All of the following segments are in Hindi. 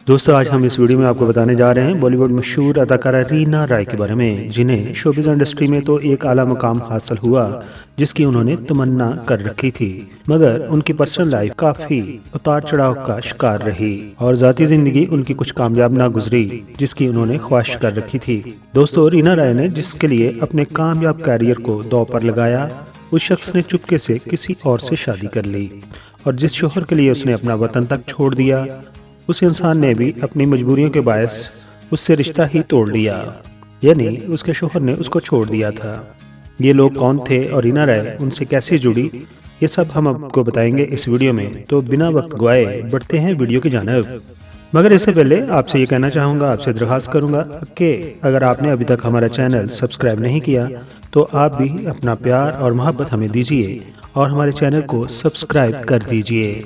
दोस्तों, आज हम इस वीडियो में आपको बताने जा रहे हैं बॉलीवुड मशहूर अदाकारा रीना राय के बारे में, जिन्हें शोबिज़ इंडस्ट्री में तो एक आला मुकाम हासिल हुआ जिसकी उन्होंने तमन्ना कर रखी थी, मगर उनकी पर्सनल लाइफ काफी उतार चढ़ाव का शिकार रही और जाती जिंदगी उनकी कुछ कामयाब ना गुजरी जिसकी उन्होंने ख्वाहिश कर रखी थी। दोस्तों, रीना राय ने जिसके लिए अपने कामयाब कैरियर को दांव पर लगाया, उस शख्स ने चुपके से किसी और से शादी कर ली और जिस शोहर के लिए उसने अपना वतन तक छोड़ दिया, उस इंसान ने भी अपनी मजबूरियों के बायस उससे रिश्ता ही तोड़ लिया, यानी उसके शोहर ने उसको छोड़ दिया था। ये लोग कौन थे और रीना राय उनसे कैसे जुड़ी, ये सब हम आपको बताएंगे इस वीडियो में। तो बिना वक्त गवाए बढ़ते हैं वीडियो की जानिब। मगर इससे पहले आपसे ये कहना चाहूँगा, आपसे दरख्वास्त करूँगा कि अगर आपने अभी तक हमारा चैनल सब्सक्राइब नहीं किया तो आप भी अपना प्यार और मोहब्बत हमें दीजिए और हमारे चैनल को सब्सक्राइब कर दीजिए।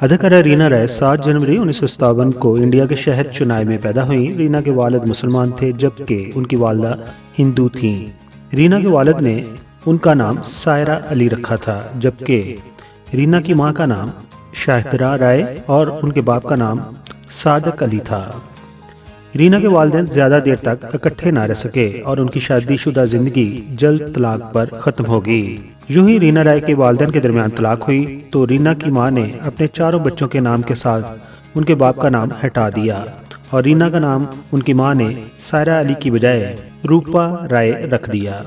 अदाकारा रीना राय 7 जनवरी 1957 को इंडिया के शहर चेन्नई में पैदा हुई। रीना के वालिद मुसलमान थे जबकि उनकी वालदा हिंदू थीं। रीना के वालिद ने उनका नाम सायरा अली रखा था, जबकि रीना की मां का नाम शाहिदरा राय और उनके बाप का नाम सादक अली था। रीना के वालिदैन ज्यादा देर तक इकट्ठे न रह सके और उनकी शादीशुदा जिंदगी जल्द तलाक पर खत्म हो गई। यूं ही रीना राय के वालिदैन के दरमियान तलाक हुई तो रीना की मां ने अपने चारों बच्चों के नाम के साथ उनके बाप का नाम हटा दिया और रीना का नाम उनकी मां ने सायरा अली की बजाय रूपा राय रख दिया।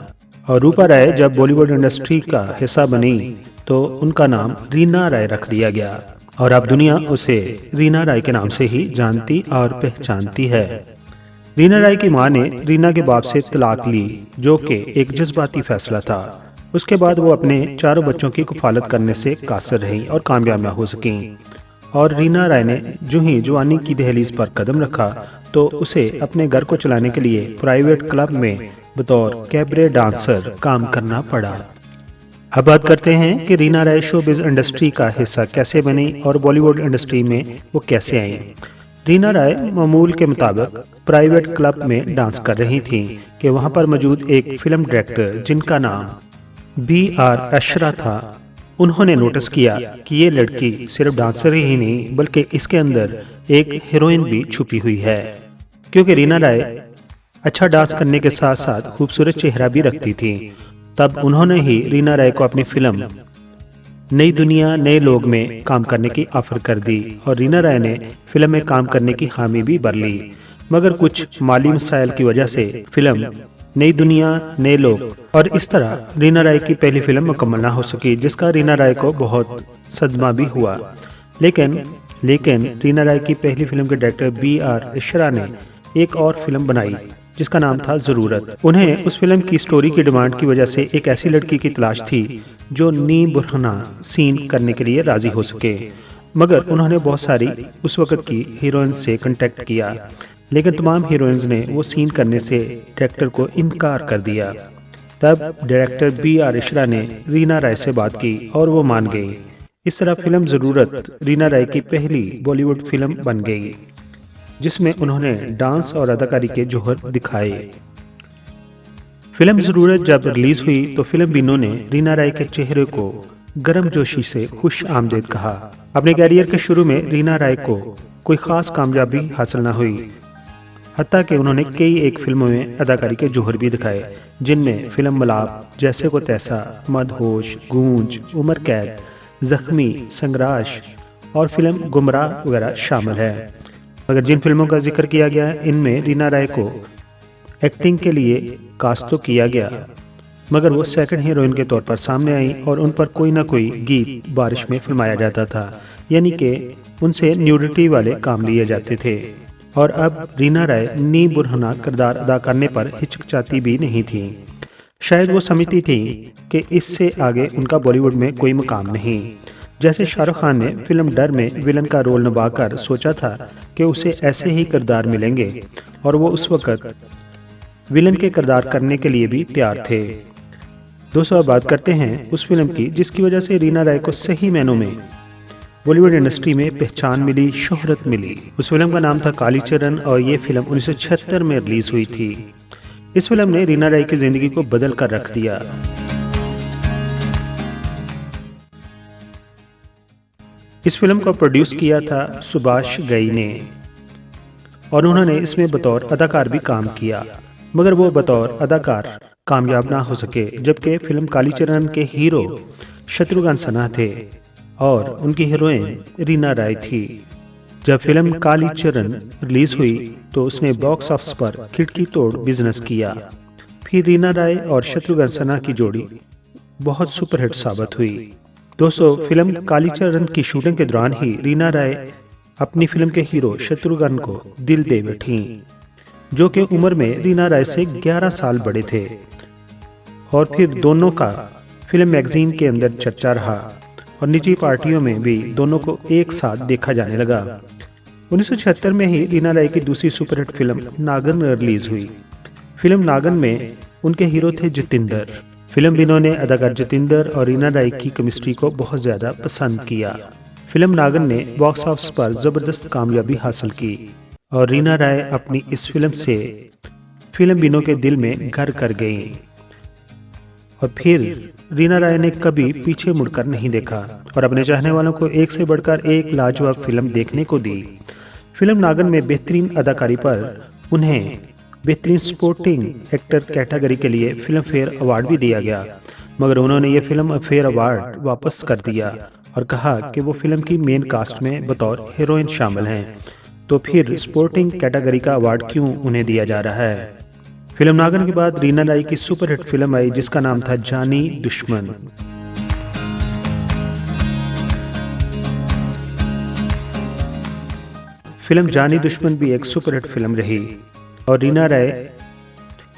और रूपा राय जब बॉलीवुड इंडस्ट्री का हिस्सा बनी तो उनका नाम रीना राय रख दिया गया और अब दुनिया उसे रीना राय के नाम से ही जानती और पहचानती है। रीना राय की मां ने रीना के बाप से तलाक ली, जो कि एक जज्बाती फैसला था। उसके बाद वो अपने चारों बच्चों की कफालत करने से कासिर रहीं और कामयाब न हो सकीं। और रीना राय ने जो ही जवानी की दहलीज पर कदम रखा तो उसे अपने घर को चलाने के लिए प्राइवेट क्लब में बतौर कैबरे डांसर काम करना पड़ा। अब बात करते हैं कि रीना राय शोबिज़ इंडस्ट्री का हिस्सा कैसे बनी और बॉलीवुड इंडस्ट्री में वो कैसे आई। रीना राय मामूल के मुताबिक प्राइवेट क्लब में डांस कर रही थीं कि वहां पर मौजूद एक फिल्म डायरेक्टर जिनका नाम B.R. अशरा था, उन्होंने नोटिस किया कि ये लड़की सिर्फ डांसर ही नहीं बल्कि इसके अंदर एक हीरोइन भी छुपी हुई है, क्योंकि रीना राय अच्छा डांस करने के साथ साथ खूबसूरत चेहरा भी रखती थी। तब उन्होंने ही रीना राय को अपनी फिल्म नई दुनिया नए लोग में काम करने की ऑफर कर दी और रीना राय ने फिल्म में काम करने की हामी भी भर ली, मगर कुछ माली मसाइल की वजह से फिल्म नई दुनिया नए लोग और इस तरह रीना राय की पहली फिल्म मुकम्मल ना हो सकी, जिसका रीना राय को बहुत सदमा भी हुआ। लेकिन रीना राय की पहली फिल्म के डायरेक्टर B.R. अशरा ने एक और फिल्म बनाई जिसका नाम था जरूरत। उन्हें उस फिल्म की स्टोरी की डिमांड की वजह से एक ऐसी लड़की की तलाश थी जो नी बुरहना सीन करने के लिए राजी हो सके, मगर उन्होंने बहुत सारी उस वक्त की हीरोइन से कांटेक्ट किया, लेकिन तमाम हीरोइंस ने वो सीन करने से डायरेक्टर को इनकार कर दिया। तब डायरेक्टर B.R. अशरा ने रीना राय से बात की और वो मान गई। इस तरह फिल्म जरूरत रीना राय की पहली बॉलीवुड फिल्म बन गई, जिसमें उन्होंने डांस और अदाकारी के जौहर दिखाए। फिल्म जरूरत जब रिलीज हुई तो फिल्म बीनों ने रीना राय के चेहरे को गर्मजोशी से खुश आमदीद कहा। अपने कैरियर के शुरू में रीना राय को कोई खास कामयाबी हासिल न हुई, हत्ता कि उन्होंने कई एक फिल्मों में अदाकारी के जौहर भी दिखाए, जिनमें फिल्म मलाप, जैसे को तैसा, मदहोश, गूंज, उमर कैद, जख्मी, संग्राश और फिल्म गुमराह वगैरह शामिल है। मगर जिन फिल्मों का जिक्र किया गया इनमें रीना राय को एक्टिंग के लिए कास्ट तो किया गया, मगर वो सेकंड हीरोइन के तौर पर सामने आई और उन पर कोई ना कोई गीत बारिश में फिल्माया जाता था, यानी कि उनसे न्यूडिटी वाले काम लिए जाते थे। और अब रीना राय नी बुरहना किरदार अदा करने पर हिचकिचाती भी नहीं थी। शायद वो समझती थी कि इससे आगे उनका बॉलीवुड में कोई मुकाम नहीं। जैसे शाहरुख खान ने फिल्म डर में विलन का रोल निभाकर सोचा था कि उसे ऐसे ही किरदार मिलेंगे और वो उस वक्त विलन के किरदार करने के लिए भी तैयार थे। दोस्तों, अब बात करते हैं उस फिल्म की जिसकी वजह से रीना राय को सही मायनों में बॉलीवुड इंडस्ट्री में पहचान मिली, शोहरत मिली। उस फिल्म का नाम था कालीचरण और ये फिल्म 1976 में रिलीज हुई थी। इस फिल्म ने रीना राय की जिंदगी को बदल कर रख दिया। इस फिल्म को प्रोड्यूस किया था सुभाष घई ने और उन्होंने इसमें बतौर अदाकार भी काम किया, मगर वो बतौर अदाकार कामयाब ना हो सके, जबकि फिल्म कालीचरण के हीरो शत्रुघ्न सिन्हा थे और उनकी हीरोइन रीना राय थी। जब फिल्म कालीचरण रिलीज हुई तो उसने बॉक्स ऑफिस पर खिड़की तोड़ बिजनेस किया। फिर रीना राय और शत्रुघ्न सिन्हा की जोड़ी बहुत सुपरहिट साबित हुई। दोस्तों, फिल्म कालीचरण की शूटिंग के दौरान ही रीना राय अपनी फिल्म के हीरो शत्रुघ्न को दिल दे बैठी, जो कि उम्र में रीना राय से 11 साल बड़े थे। और फिर दोनों का फिल्म मैगजीन के अंदर चर्चा रहा और निजी पार्टियों में भी दोनों को एक साथ देखा जाने लगा। 1976 में ही रीना राय की दूसरी सुपरहिट फिल्म नागन रिलीज हुई। फिल्म नागन में उनके हीरो थे जितेंद्र। फिल्म बिनों ने अदाकार जितेंद्र और रीना राय की केमिस्ट्री को बहुत ज्यादा पसंद किया। फिल्म नागन ने बॉक्स ऑफिस पर जबरदस्त कामयाबी हासिल की और रीना राय अपनी इस फिल्म से फिल्म बिनों के दिल में घर कर गई और फिर रीना राय ने कभी पीछे मुड़कर नहीं देखा और अपने चाहने वालों को एक से बढ़कर एक लाजवाब फिल्म देखने को दी। फिल्म नागन में बेहतरीन अदाकारी पर उन्हें बेहतरीन सपोर्टिंग एक्टर कैटेगरी के लिए फिल्म फेयर अवार्ड भी दिया गया, मगर उन्होंने ये फिल्म फेयर अवार्ड वापस कर दिया और कहा कि वो फिल्म की मेन कास्ट में बतौर हीरोइन शामिल हैं, तो फिर सपोर्टिंग कैटेगरी का अवार्ड क्यों उन्हें दिया जा रहा है। फिल्म नागन के बाद रीना राय की सुपरहिट फिल्म आई जिसका नाम था जानी दुश्मन। फिल्म जानी दुश्मन भी एक सुपरहिट फिल्म रही और रीना राय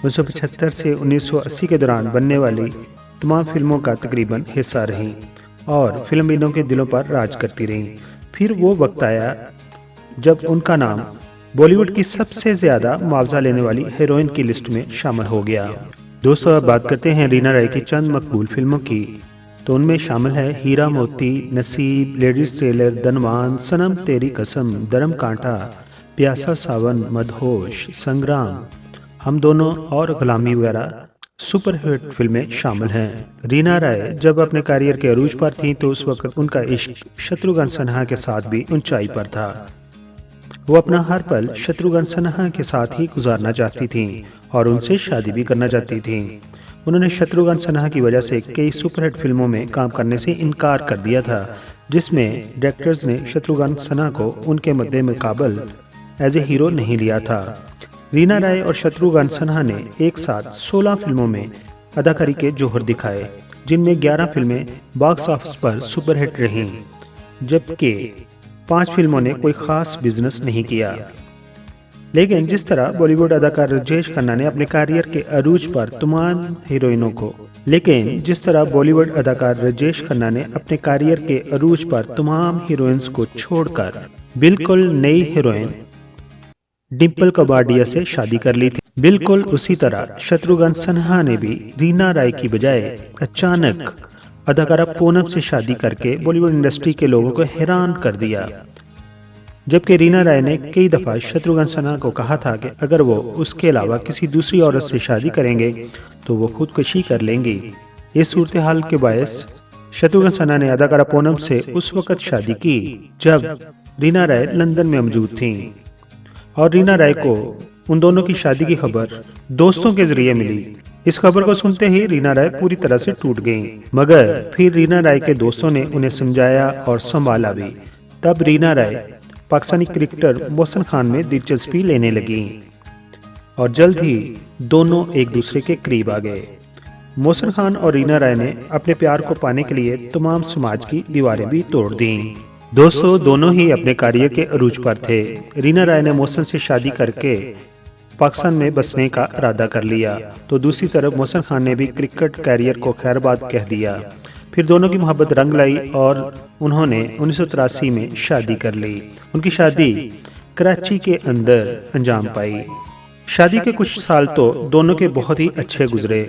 1975 से 1980 के दौरान बनने वाली तमाम फिल्मों का तकरीबन हिस्सा रहीं और फिल्म बिनों के दिलों पर राज करती रहीं। फिर वो वक्त आया जब उनका नाम बॉलीवुड की सबसे ज्यादा मुआवजा लेने वाली हीरोइन की लिस्ट में शामिल हो गया। दोस्तों, अब बात करते हैं रीना राय की चंद मकबूल फिल्मों की। तो उनमें शामिल है हीरा मोती, नसीब, लेडीज टेलर, धनवान, सनम तेरी कसम, धर्म कांटा, प्यासा सावन, मदहोश, संग्राम, हम दोनों और गुलामी वगैरह सुपरहिट फिल्में शामिल हैं। रीना राय जब अपने करियर के अरूज पर थीं तो उस वक्त उनका इश्क शत्रुघ्न सिन्हा के साथ भी ऊंचाई पर था। वो अपना हर पल शत्रुघ्न सिन्हा के साथ ही गुजारना चाहती थीं और उनसे शादी भी करना चाहती थीं। उन्होंने शत्रुघ्न सिन्हा की वजह से कई सुपरहिट फिल्मों में काम करने से इनकार कर दिया था, जिसमें डायरेक्टर्स ने शत्रुघ्न सिन्हा को उनके मद्दे मुकाबल एज ए हीरो नहीं लिया था। रीना राय और शत्रुघ्न सिन्हा ने एक साथ 16 फिल्मों में अदाकारी के जोहर दिखाए, जिनमें 11 फिल्में बॉक्स ऑफिस पर सुपरहिट रहीं, जबकि 5 फिल्मों ने कोई खास बिजनेस नहीं किया। लेकिन जिस तरह बॉलीवुड अदाकार राजेश खन्ना ने अपने करियर के अरूज पर तमाम हीरोइनों को हीरोइंस को छोड़कर बिल्कुल नई हीरोइन डिम्पल कपाडिया से शादी कर ली थी। बिल्कुल उसी तरह शत्रुघ्न सिन्हा ने भी रीना राय की बजाय अचानक अदाकारा पूनम से शादी करके बॉलीवुड इंडस्ट्री के लोगों को हैरान कर दिया, जबकि रीना राय ने कई दफा शत्रुघ्न सिन्हा को कहा था कि अगर वो उसके अलावा किसी दूसरी औरत से शादी करेंगे तो वो खुदकुशी कर लेंगी। इस सूरत हाल के बायस शत्रुघ्न सिन्हा ने अदाकारा पूनम से उस वक्त शादी की जब रीना राय लंदन में मौजूद थीं और रीना राय को उन दोनों की शादी की खबर दोस्तों के जरिए मिली। इस खबर को सुनते ही रीना राय पूरी तरह से टूट गईं, मगर फिर रीना राय के दोस्तों ने उन्हें समझाया और संभाला भी। तब रीना राय पाकिस्तानी क्रिकेटर मोहसिन खान में दिलचस्पी लेने लगी और जल्द ही दोनों एक दूसरे के करीब आ गए। मोहसिन खान और रीना राय ने अपने प्यार को पाने के लिए तमाम समाज की दीवारें भी तोड़ दी। दोस्तों, दोनों ही अपने करियर के अरूज पर थे। रीना राय ने मोहसिन से शादी करके पाकिस्तान में बसने का इरादा कर लिया, तो दूसरी तरफ मोहसिन खान ने भी क्रिकेट कैरियर को खैरबाद कह दिया। फिर दोनों की मोहब्बत रंग लाई और उन्होंने 1983 में शादी कर ली। उनकी शादी कराची के अंदर अंजाम पाई। शादी के कुछ साल तो दोनों के बहुत ही अच्छे गुजरे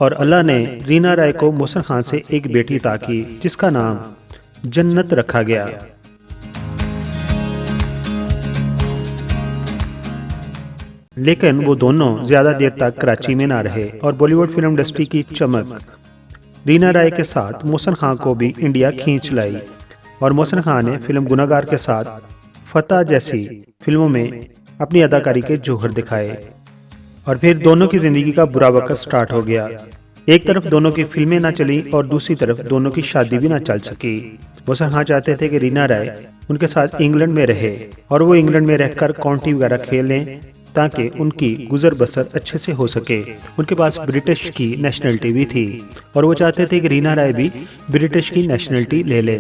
और अल्लाह ने रीना राय को मोहसिन खान से एक बेटी अता की जिसका नाम जन्नत रखा गया। लेकिन वो दोनों ज्यादा देर तक कराची में ना रहे और बॉलीवुड फिल्म इंडस्ट्री की चमक रीना राय के साथ मोहसिन खान को भी इंडिया खींच लाई और मोहसिन खान ने फिल्म गुनाहगार के साथ फतह जैसी फिल्मों में अपनी अदाकारी के जौहर दिखाए। और फिर दोनों की जिंदगी का बुरा वक्त स्टार्ट हो गया। एक तरफ दोनों की फिल्में ना चली और दूसरी तरफ दोनों की शादी भी ना चल सकी। मोहसिन खान चाहते थे कि रीना राय उनके साथ इंग्लैंड में रहे और वो इंग्लैंड में रहकर काउंटी वगैरह खेलें ताकि उनकी गुजर बसर अच्छे से हो सके। उनके पास ब्रिटिश की नेशनलिटी भी थी और वो चाहते थे कि रीना राय भी ब्रिटिश की नेशनलिटी ले ले।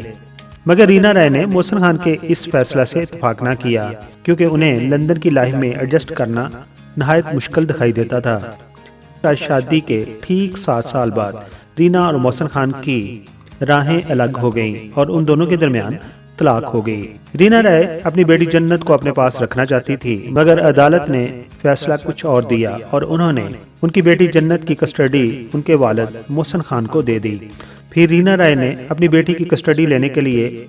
मगर रीना राय ने मोहसिन खान के इस फैसला से इत्तेफाक ना किया क्योंकि उन्हें लंदन की लाइफ में एडजस्ट करना नहायत मुश्किल दिखाई देता था। शादी के ठीक 7 साल बाद रीना और मोहसिन खान की राहें अलग हो गईं और उन दोनों के दरमियान तलाक हो गई। रीना राय अपनी बेटी जन्नत को अपने पास रखना चाहती थी मगर अदालत ने फैसला कुछ और दिया और उन्होंने उनकी बेटी जन्नत की कस्टडी उनके वालिद मोहसिन खान को दे दी। फिर रीना राय ने अपनी बेटी की कस्टडी लेने के लिए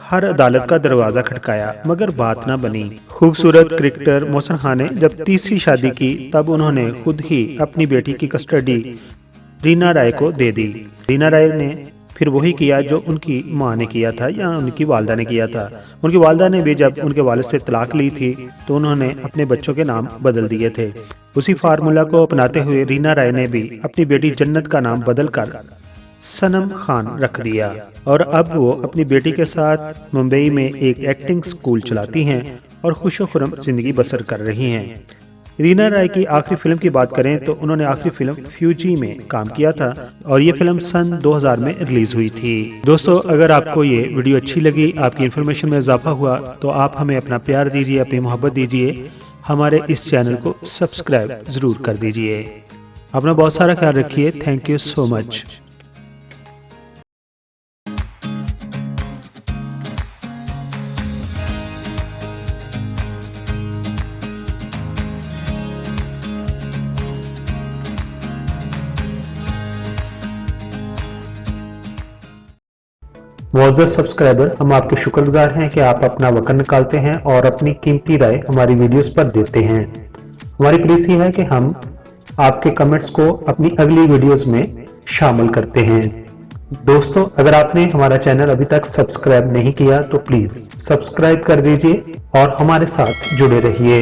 हर अदालत का दरवाजा खटकाया मगर बात ना बनी। खूबसूरत क्रिकेटर मोहसिन खान ने जब तीसरी शादी की तब उन्होंने खुद ही अपनी बेटी की कस्टडी रीना राय को दे दी। रीना राय ने फिर वही किया जो उनकी माँ ने किया था या उनकी वालदा ने किया था। उनकी वालदा ने भी जब उनके वालिद से तलाक ली थी तो उन्होंने अपने बच्चों के नाम बदल दिए थे। उसी फार्मूला को अपनाते हुए रीना राय ने भी अपनी बेटी जन्नत का नाम बदलकर सनम खान रख दिया और अब वो अपनी बेटी के साथ मुंबई में एक एक्टिंग स्कूल चलाती हैं और खुशो-खुर्रम जिंदगी बसर कर रही हैं। रीना राय की आखिरी फिल्म की बात करें तो उन्होंने आखिरी फिल्म फ्यूजी में काम किया था और ये फिल्म सन 2000 में रिलीज हुई थी। दोस्तों, अगर आपको ये वीडियो अच्छी लगी, आपकी इन्फॉर्मेशन में इजाफा हुआ तो आप हमें अपना प्यार दीजिए, अपनी मोहब्बत दीजिए, हमारे इस चैनल को सब्सक्राइब जरूर कर दीजिए। अपना बहुत सारा ख्याल रखिए। Thank you so much. मुअज़्ज़ज़ सब्सक्राइबर, हम आपके शुक्रगुजार हैं कि आप अपना वक्त निकालते हैं और अपनी कीमती राय हमारी वीडियोस पर देते हैं। हमारी प्लीज़ है कि हम आपके कमेंट्स को अपनी अगली वीडियोस में शामिल करते हैं। दोस्तों, अगर आपने हमारा चैनल अभी तक सब्सक्राइब नहीं किया तो प्लीज़ सब्सक्राइब कर दीजिए और हमारे साथ जुड़े रहिए।